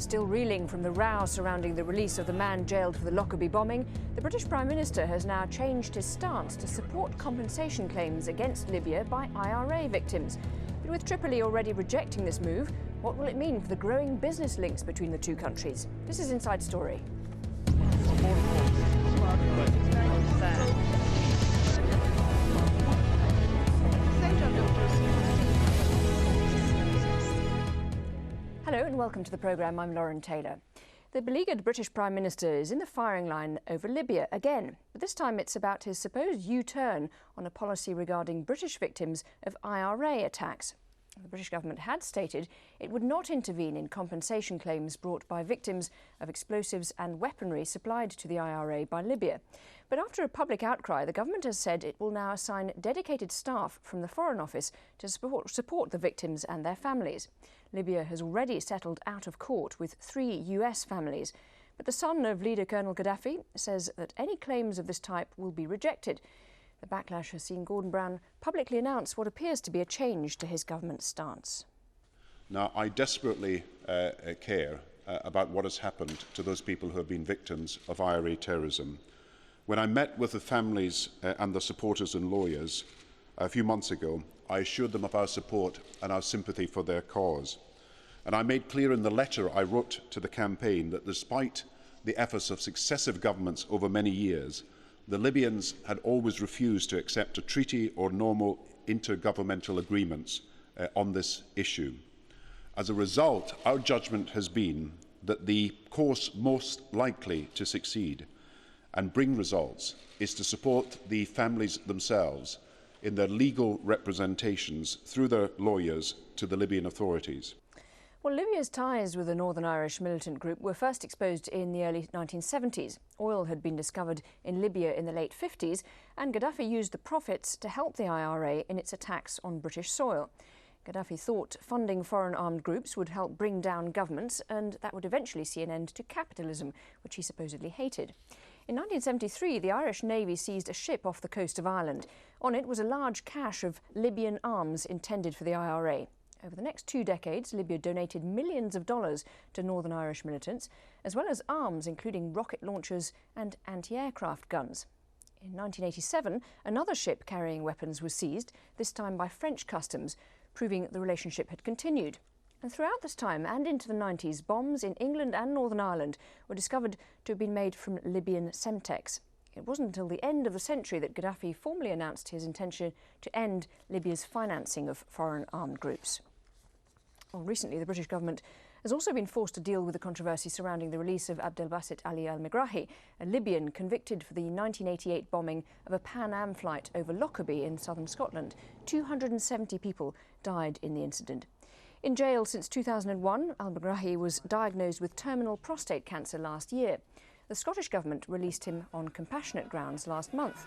Still reeling from the row surrounding the release of the man jailed for the Lockerbie bombing, the British Prime Minister has now changed his stance to support compensation claims against Libya by IRA victims. But with Tripoli already rejecting this move, what will it mean for the growing business links between the two countries? This is Inside Story. Hello and welcome to the programme. I'm Lauren Taylor. The beleaguered British Prime Minister is in the firing line over Libya again, but this time it's about his supposed U-turn on a policy regarding British victims of IRA attacks. The British government had stated it would not intervene in compensation claims brought by victims of explosives and weaponry supplied to the IRA by Libya. But after a public outcry, the government has said it will now assign dedicated staff from the Foreign Office to support the victims and their families. Libya has already settled out of court with 3 US families, but the son of leader Colonel Gaddafi says that any claims of this type will be rejected. The backlash has seen Gordon Brown publicly announce what appears to be a change to his government's stance. Now, I desperately care about what has happened to those people who have been victims of IRA terrorism. When I met with the families and the supporters and lawyers a few months ago, I assured them of our support and our sympathy for their cause. And I made clear in the letter I wrote to the campaign that despite the efforts of successive governments over many years, the Libyans had always refused to accept a treaty or normal intergovernmental agreements on this issue. As a result, our judgment has been that the course most likely to succeed and bring results is to support the families themselves in their legal representations through their lawyers to the Libyan authorities. Well, Libya's ties with the Northern Irish militant group were first exposed in the early 1970s. Oil had been discovered in Libya in the late 50s, and Gaddafi used the profits to help the IRA in its attacks on British soil. Gaddafi thought funding foreign armed groups would help bring down governments, and that would eventually see an end to capitalism, which he supposedly hated. In 1973, the Irish Navy seized a ship off the coast of Ireland. On it was a large cache of Libyan arms intended for the IRA. Over the next 2 decades, Libya donated millions of dollars to Northern Irish militants, as well as arms including rocket launchers and anti-aircraft guns. In 1987, another ship carrying weapons was seized, this time by French customs, proving the relationship had continued. And throughout this time and into the 90s, bombs in England and Northern Ireland were discovered to have been made from Libyan Semtex. It wasn't until the end of the century that Gaddafi formally announced his intention to end Libya's financing of foreign armed groups. Well, recently, the British government has also been forced to deal with the controversy surrounding the release of Abdelbasit Ali al-Megrahi, a Libyan convicted for the 1988 bombing of a Pan Am flight over Lockerbie in southern Scotland. 270 people died in the incident. In jail since 2001, al-Megrahi was diagnosed with terminal prostate cancer last year. The Scottish government released him on compassionate grounds last month.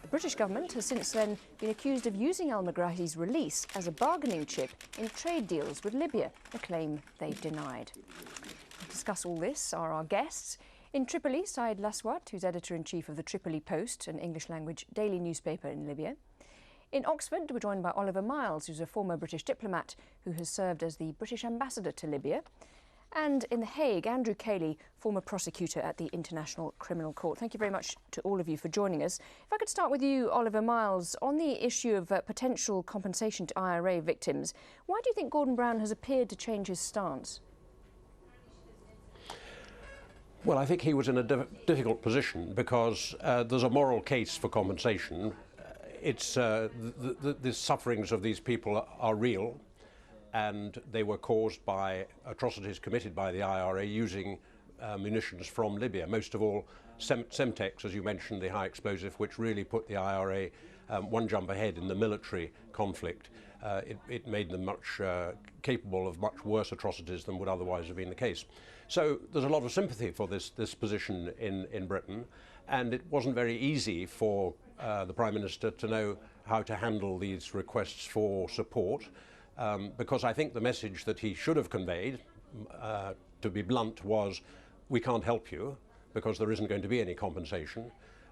The British government has since then been accused of using al-Megrahi's release as a bargaining chip in trade deals with Libya, a claim they've denied. To discuss all this are our guests. In Tripoli, Said Laswat, who's editor-in-chief of the Tripoli Post, an English-language daily newspaper in Libya. In Oxford, we're joined by Oliver Miles, who's a former British diplomat who has served as the British ambassador to Libya. And in The Hague, Andrew Cayley, former prosecutor at the International Criminal Court. Thank you very much to all of you for joining us. If I could start with you, Oliver Miles, on the issue of potential compensation to IRA victims, why do you think Gordon Brown has appeared to change his stance? Well, I think he was in a difficult position because there's a moral case for compensation. The sufferings of these people are real, and they were caused by atrocities committed by the IRA using munitions from Libya. Most of all, Semtex, as you mentioned, the high explosive, which really put the IRA one jump ahead in the military conflict. It made them much capable of much worse atrocities than would otherwise have been the case. So there's a lot of sympathy for this position in Britain, and it wasn't very easy for the Prime Minister to know how to handle these requests for support, because I think the message that he should have conveyed, to be blunt, was we can't help you because there isn't going to be any compensation.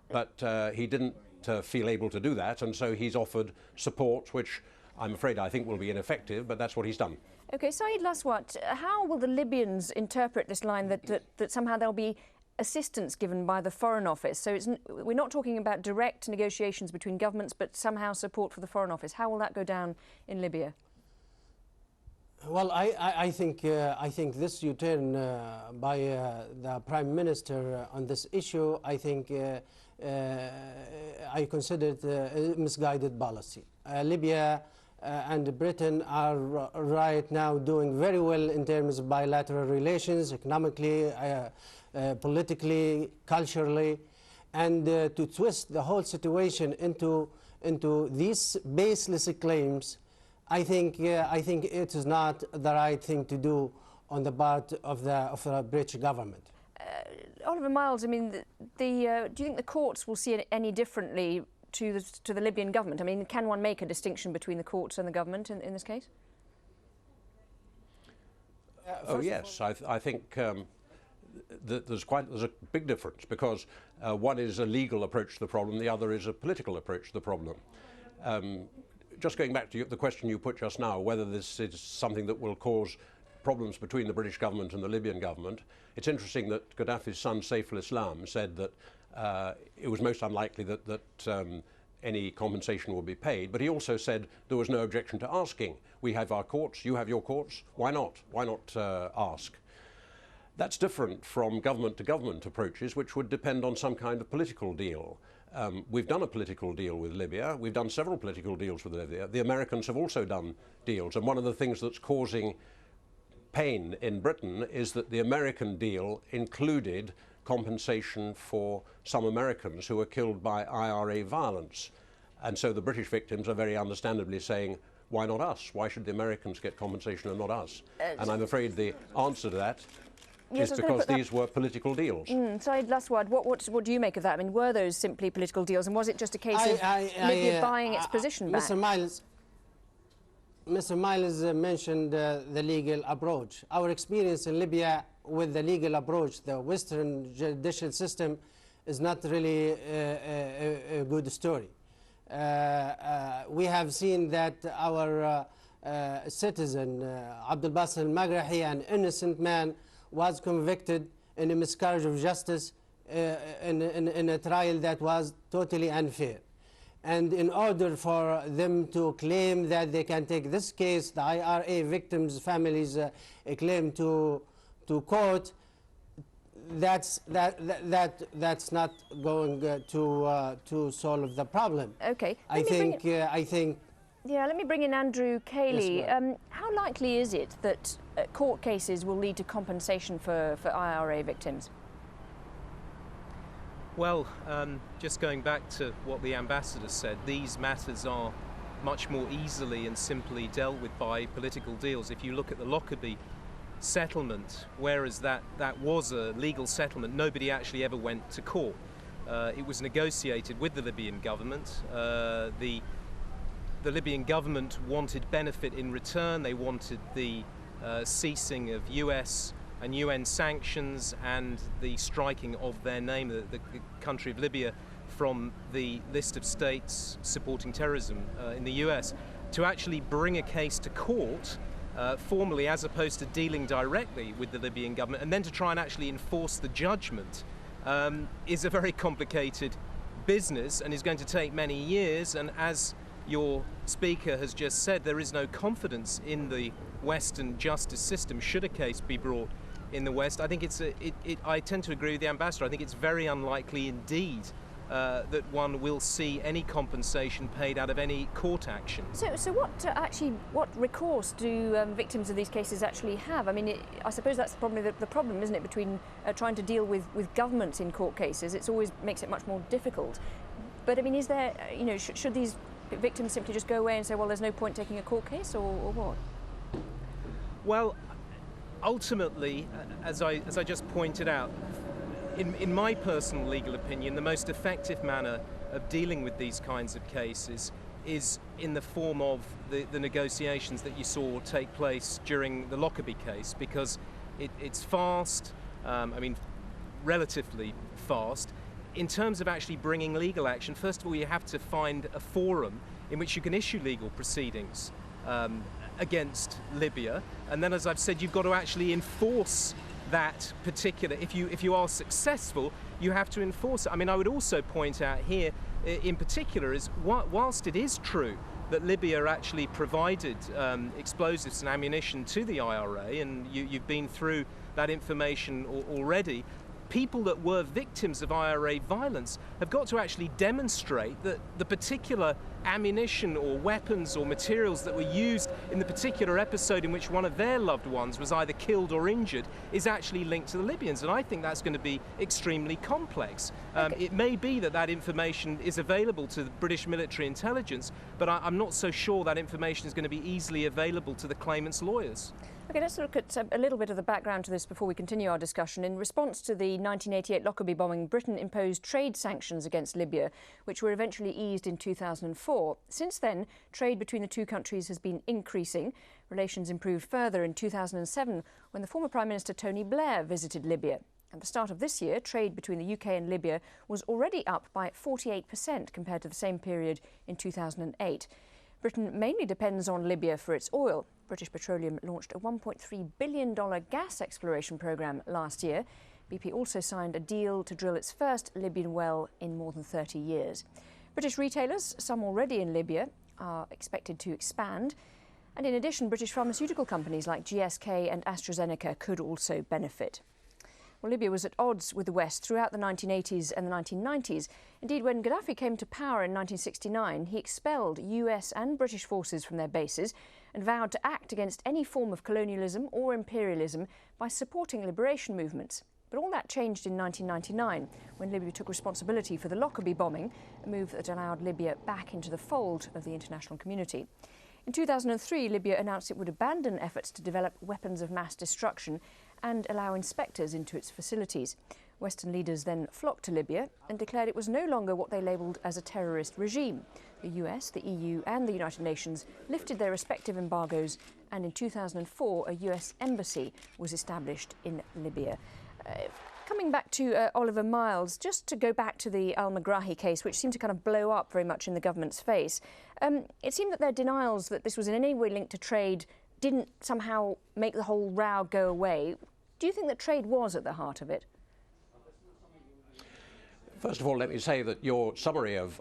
But he didn't feel able to do that, and so he's offered support, which I'm afraid I think will be ineffective, but that's what he's done. OK, Saeed Laswat, how will the Libyans interpret this line that somehow there'll be assistance given by the Foreign Office? So we're not talking about direct negotiations between governments, but somehow support for the Foreign Office. How will that go down in Libya? Well, I think this U-turn by the Prime Minister on this issue, I think I consider it a misguided policy. Libya and Britain are right now doing very well in terms of bilateral relations, economically, politically, culturally, and to twist the whole situation into these baseless claims, I think it is not the right thing to do on the part of the British government. Oliver Miles, I mean, do you think the courts will see it any differently to the Libyan government? I mean, can one make a distinction between the courts and the government in this case? Oh yes, I think there's a big difference, because one is a legal approach to the problem, the other is a political approach to the problem. Just going back to the question you put just now, whether this is something that will cause problems between the British government and the Libyan government, it's interesting that Gaddafi's son, Saif al-Islam, said that it was most unlikely that any compensation would be paid, but he also said there was no objection to asking. We have our courts, you have your courts, why not? Why not ask? That's different from government to government approaches, which would depend on some kind of political deal. We've done a political deal with Libya. We've done several political deals with Libya. The Americans have also done deals. And one of the things that's causing pain in Britain is that the American deal included compensation for some Americans who were killed by IRA violence. And so the British victims are very understandably saying, why not us? Why should the Americans get compensation and not us? And I'm afraid the answer to that is because these were political deals. Saeed Laswat, what do you make of that? I mean, were those simply political deals, and was it just a case of Libya buying its position back? Mr. Miles mentioned the legal approach. Our experience in Libya with the legal approach, the Western judicial system, is not really a good story. We have seen that our citizen, Abdel Basit al-Magrahi, an innocent man, was convicted in a miscarriage of justice in a trial that was totally unfair. And in order for them to claim that they can take this case, the IRA victims' families claim to court, that's not going to solve the problem. Okay. I think. Yeah, let me bring in Andrew Cayley. Yes, how likely is it that court cases will lead to compensation for IRA victims? Well, just going back to what the ambassador said, these matters are much more easily and simply dealt with by political deals. If you look at the Lockerbie settlement, whereas that was a legal settlement, nobody actually ever went to court. It was negotiated with the Libyan government. The Libyan government wanted benefit in return. They wanted the ceasing of US and UN sanctions and the striking of their name, the country of Libya, from the list of states supporting terrorism in the US. To actually bring a case to court formally, as opposed to dealing directly with the Libyan government, and then to try and actually enforce the judgment is a very complicated business and is going to take many years. And as your speaker has just said, there is no confidence in the Western justice system should a case be brought in the West. I think I tend to agree with the ambassador. I think it's very unlikely indeed that one will see any compensation paid out of any court action. So what recourse do victims of these cases actually have? I mean, I suppose that's probably the problem, isn't it, between trying to deal with governments in court cases? It always makes it much more difficult. But I mean, is there, should these victims simply just go away and say, well, there's no point taking a court case, or what? Well, ultimately, as I just pointed out, in my personal legal opinion, the most effective manner of dealing with these kinds of cases is in the form of the negotiations that you saw take place during the Lockerbie case, because it's fast, relatively fast. In terms of actually bringing legal action, first of all, you have to find a forum in which you can issue legal proceedings. against Libya, and then, as I've said, you've got to actually enforce that particular. If you are successful, you have to enforce it. I mean, I would also point out here, in particular, is whilst it is true that Libya actually provided explosives and ammunition to the IRA, and you've been through that information already, people that were victims of IRA violence have got to actually demonstrate that the particular ammunition or weapons or materials that were used in the particular episode in which one of their loved ones was either killed or injured is actually linked to the Libyans. And I think that's going to be extremely complex. It may be that that information is available to the British military intelligence, but I'm not so sure that information is going to be easily available to the claimants' lawyers. Okay, let's look at a little bit of the background to this before we continue our discussion. In response to the 1988 Lockerbie bombing, Britain imposed trade sanctions against Libya, which were eventually eased in 2004. Since then, trade between the two countries has been increasing. Relations improved further in 2007 when the former Prime Minister Tony Blair visited Libya. At the start of this year, trade between the UK and Libya was already up by 48% compared to the same period in 2008. Britain mainly depends on Libya for its oil. British Petroleum launched a $1.3 billion gas exploration programme last year. BP also signed a deal to drill its first Libyan well in more than 30 years. British retailers, some already in Libya, are expected to expand. And in addition, British pharmaceutical companies like GSK and AstraZeneca could also benefit. Well, Libya was at odds with the West throughout the 1980s and the 1990s. Indeed, when Gaddafi came to power in 1969, he expelled US and British forces from their bases and vowed to act against any form of colonialism or imperialism by supporting liberation movements. But all that changed in 1999, when Libya took responsibility for the Lockerbie bombing, a move that allowed Libya back into the fold of the international community. In 2003, Libya announced it would abandon efforts to develop weapons of mass destruction and allow inspectors into its facilities. Western leaders then flocked to Libya and declared it was no longer what they labelled as a terrorist regime. The US, the EU and the United Nations lifted their respective embargoes, and in 2004 a US embassy was established in Libya. Coming back to Oliver Miles, just to go back to the al-Megrahi case, which seemed to kind of blow up very much in the government's face, it seemed that their denials that this was in any way linked to trade didn't somehow make the whole row go away. Do you think that trade was at the heart of it? First of all, let me say that your summary of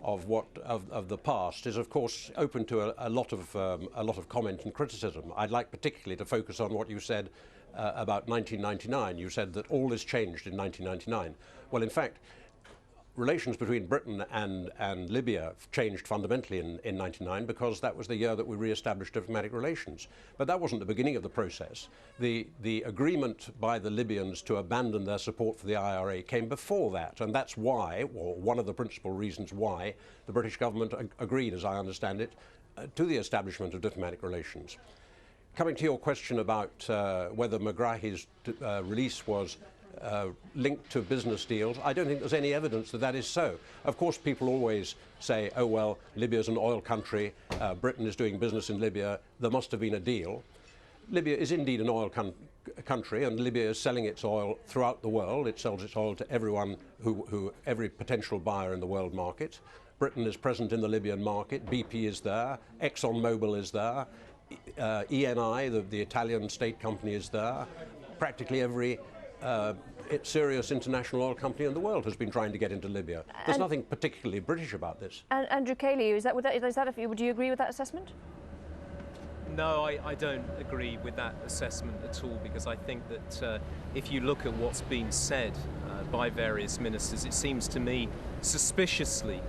the past is, of course, open to a lot of comment and criticism. I'd like particularly to focus on what you said about 1999. You said that all this changed in 1999. Well, in fact, relations between Britain and Libya changed fundamentally in 99 because that was the year that we re-established diplomatic relations. But that wasn't the beginning of the process. The agreement by the Libyans to abandon their support for the IRA came before that, and that's why, or one of the principal reasons why, the British government agreed, as I understand it, to the establishment of diplomatic relations. Coming to your question about whether Megrahi's release was linked to business deals, I don't think there's any evidence that that is so. Of course, people always say, oh, well, Libya's an oil country, Britain is doing business in Libya, there must have been a deal. Libya is indeed an oil country, and Libya is selling its oil throughout the world. It sells its oil to everyone, every potential buyer in the world market. Britain is present in the Libyan market, BP is there, ExxonMobil is there, Eni, the Italian state company, is there. Practically every serious international oil company in the world has been trying to get into Libya. There's nothing particularly British about this. And Andrew Cayley, would you agree with that assessment? No, I don't agree with that assessment at all, because I think that if you look at what's been said by various ministers, it seems to me suspiciously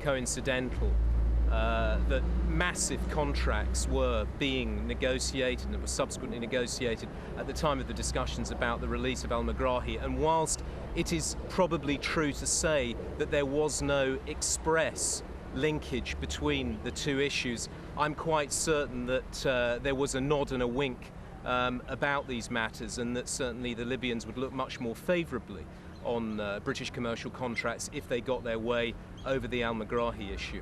coincidental that massive contracts were being negotiated and were subsequently negotiated at the time of the discussions about the release of al-Megrahi. And whilst it is probably true to say that there was no express linkage between the two issues, I'm quite certain that there was a nod and a wink about these matters, and that certainly the Libyans would look much more favourably on British commercial contracts if they got their way over the al-Megrahi issue.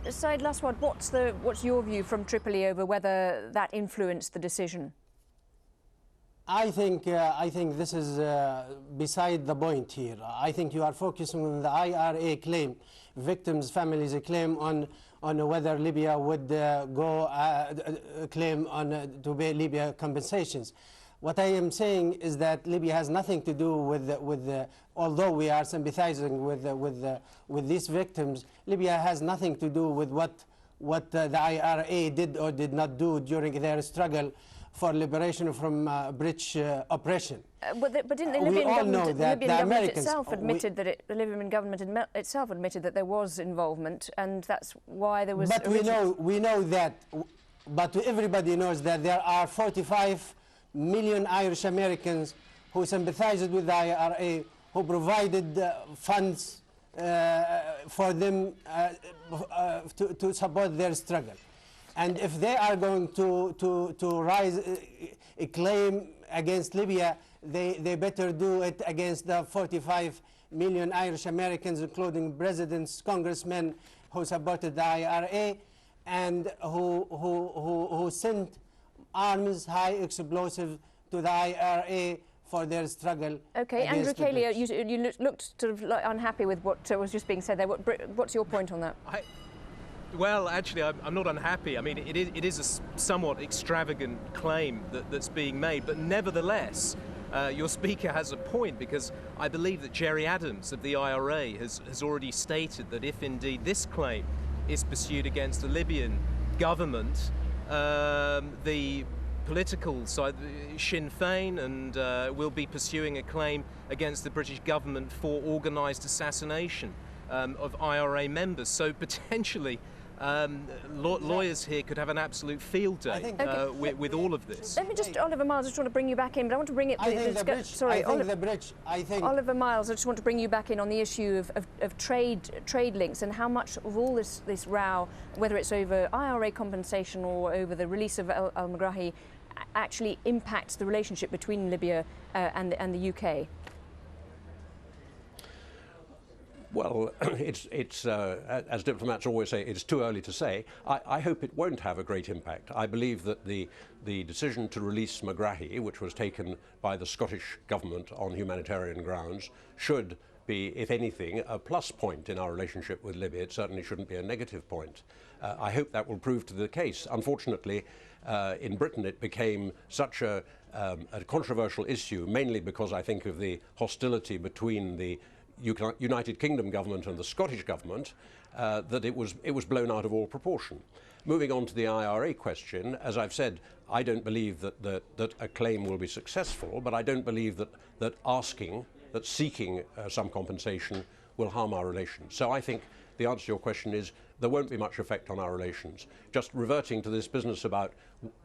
Saeed Laswad, what's your view from Tripoli over whether that influenced the decision? I think this is beside the point here. I think you are focusing on the IRA claim, victims' families' claim on on whether Libya would claim on to pay Libya compensations. What I am saying is that Libya has nothing to do with although we are sympathizing with these victims, Libya has nothing to do with what the IRA did or did not do during their struggle for liberation from British oppression. But didn't the Libyan government itself admitted that the Libyan government itself admitted that there was involvement, and that's why there was. But we know that. But everybody knows that there are 45 million Irish Americans who sympathized with the IRA, who provided funds for them to support their struggle. And if they are going to rise a claim against Libya, they better do it against the 45 million Irish Americans, including presidents, congressmen who supported the IRA and who sent arms, high explosive to the IRA for their struggle. Okay, Andrew Cayley, you looked sort of unhappy with what was just being said there. What's your point on that? Well, actually, I'm not unhappy. I mean, it is a somewhat extravagant claim that's being made, but nevertheless, your speaker has a point, because I believe that Gerry Adams of the IRA has already stated that if indeed this claim is pursued against the Libyan government, the political side, Sinn Féin, and will be pursuing a claim against the British government for organised assassination of IRA members. So potentially lawyers here could have an absolute field day with all of this. Let me just, Oliver Miles, I just want to bring you back in, but I want to bring it... Oliver Miles, I just want to bring you back in on the issue of trade links and how much of all this row, whether it's over IRA compensation or over the release of al-Megrahi, actually impacts the relationship between Libya and the UK. Well, it's as diplomats always say, it's too early to say. I hope it won't have a great impact. I believe that the decision to release Megrahi, which was taken by the Scottish government on humanitarian grounds, should be, if anything, a plus point in our relationship with Libya. It certainly shouldn't be a negative point. I hope that will prove to be the case. Unfortunately, in Britain it became such a controversial issue, mainly because I think of the hostility between the United Kingdom government and the Scottish government, that it was blown out of all proportion. Moving on to the IRA question, as I've said, I don't believe that a claim will be successful, but I don't believe that seeking some compensation will harm our relations. So I think the answer to your question is there won't be much effect on our relations. Just reverting to this business about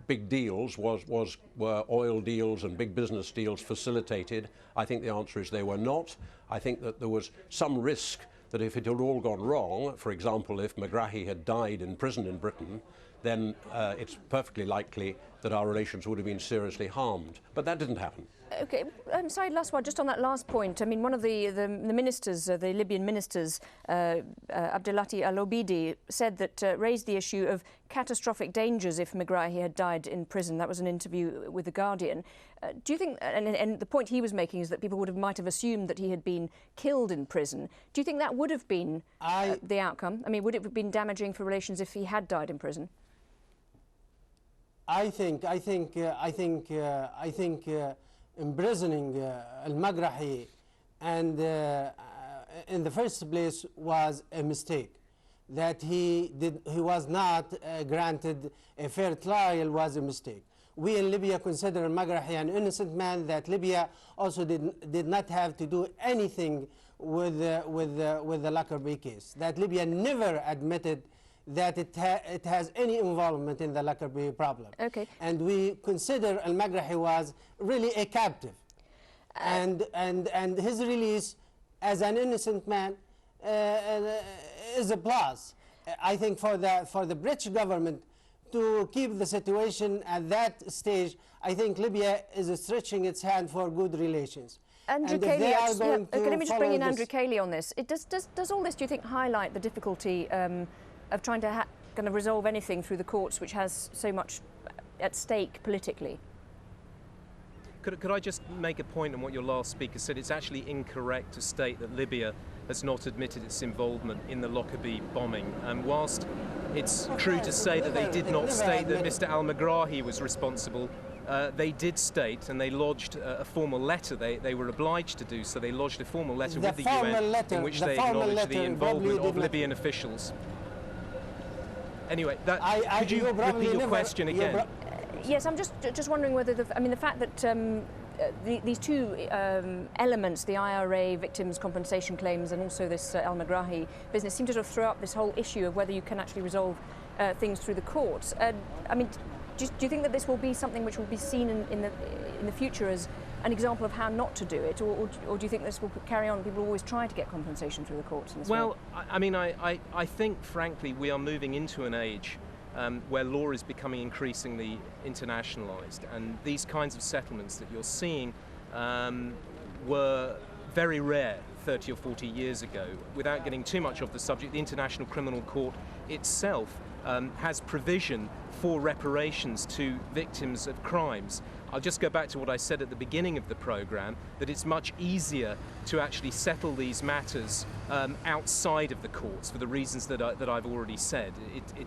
big deals, were oil deals and big business deals facilitated? I think the answer is they were not. I think that there was some risk that if it had all gone wrong, for example, if Megrahi had died in prison in Britain, then it's perfectly likely that our relations would have been seriously harmed. But that didn't happen. Okay, Saeed Laswar, just on that last point, I mean, one of the ministers, the Libyan ministers, Abdelati Al-Obidi, said that raised the issue of catastrophic dangers if Megrahi had died in prison. That was an interview with The Guardian. Do you think, and the point he was making is that people might have assumed that he had been killed in prison. Do you think that would have been the outcome? I mean, would it have been damaging for relations if he had died in prison? I think imprisoning al-Megrahi and in the first place was a mistake. That he was not granted a fair trial was a mistake. We in Libya consider al-Megrahi an innocent man, that Libya also did not have to do anything with the Lockerbie case. That Libya never admitted that it has any involvement in the Lockerbie problem. Okay. And we consider al-Megrahi was really a captive. And his release as an innocent man is a plus. I think for the British government to keep the situation at that stage, I think Libya is stretching its hand for good relations. Andrew Cayley, let me just bring in Andrew Cayley on this. Does all this, do you think, highlight the difficulty of trying to kind of resolve anything through the courts, which has so much at stake politically? Could I just make a point on what your last speaker said? It's actually incorrect to state that Libya has not admitted its involvement in the Lockerbie bombing. Whilst it's true to say that they did not state that Mr. al-Megrahi was responsible, they did state, and they lodged a formal letter. They were obliged to do so. They lodged a formal letter with the UN in which they acknowledged the involvement of Libyan officials. Anyway, could you repeat your question again? Yes, I'm just wondering whether the fact that these two elements, the IRA victims' compensation claims and also this al-Megrahi business, seem to sort of throw up this whole issue of whether you can actually resolve things through the courts. I mean, do you think that this will be something which will be seen in the future as an example of how not to do it, or do you think this will carry on? People always try to get compensation through the courts in this way? Well, I mean, I think, frankly, we are moving into an age where law is becoming increasingly internationalized, and these kinds of settlements that you're seeing were very rare 30 or 40 years ago. Without getting too much off the subject, the International Criminal Court itself has provision for reparations to victims of crimes. I'll just go back to what I said at the beginning of the programme, that it's much easier to actually settle these matters outside of the courts for the reasons that I've already said.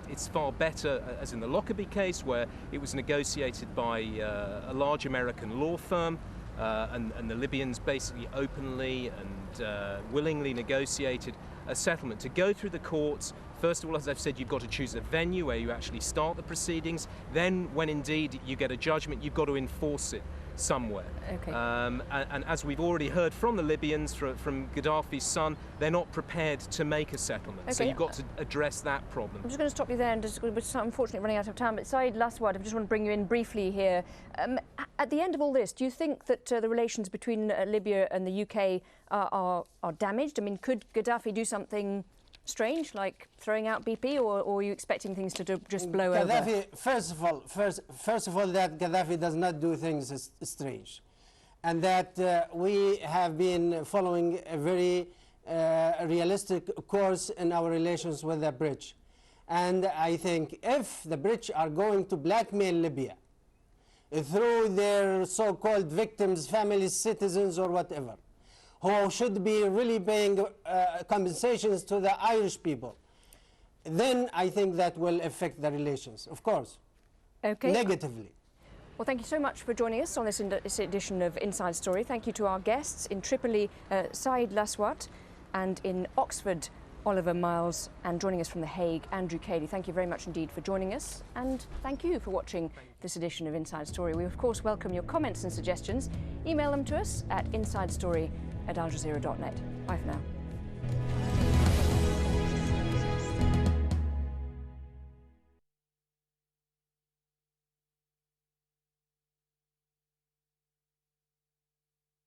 It's far better, as in the Lockerbie case, where it was negotiated by a large American law firm, and the Libyans basically openly and willingly negotiated a settlement. To go through the courts, first of all, as I've said, you've got to choose a venue where you actually start the proceedings. Then, when indeed you get a judgment, you've got to enforce it somewhere. Okay. And as we've already heard from the Libyans, from Gaddafi's son, they're not prepared to make a settlement. Okay. So you've got to address that problem. I'm just going to stop you there, and we're unfortunately running out of time. But Saeed Laswat, I just want to bring you in briefly here. At the end of all this, do you think that the relations between Libya and the UK are damaged? I mean, could Gaddafi do something strange, like throwing out BP, or are you expecting things to just blow over? First of all, that Gaddafi does not do things strange, and that we have been following a very realistic course in our relations with the British. And I think if the British are going to blackmail Libya through their so-called victims, families, citizens, or whatever, who should be really paying compensations to the Irish people, then I think that will affect the relations, of course, negatively. Well, thank you so much for joining us on this edition of Inside Story. Thank you to our guests in Tripoli, Saeed Laswat, and in Oxford, Oliver Miles, and joining us from The Hague, Andrew Cayley. Thank you very much indeed for joining us, and thank you for watching this edition of Inside Story. We, of course, welcome your comments and suggestions. Email them to us at insidestory@aljazeera.net. Bye for now.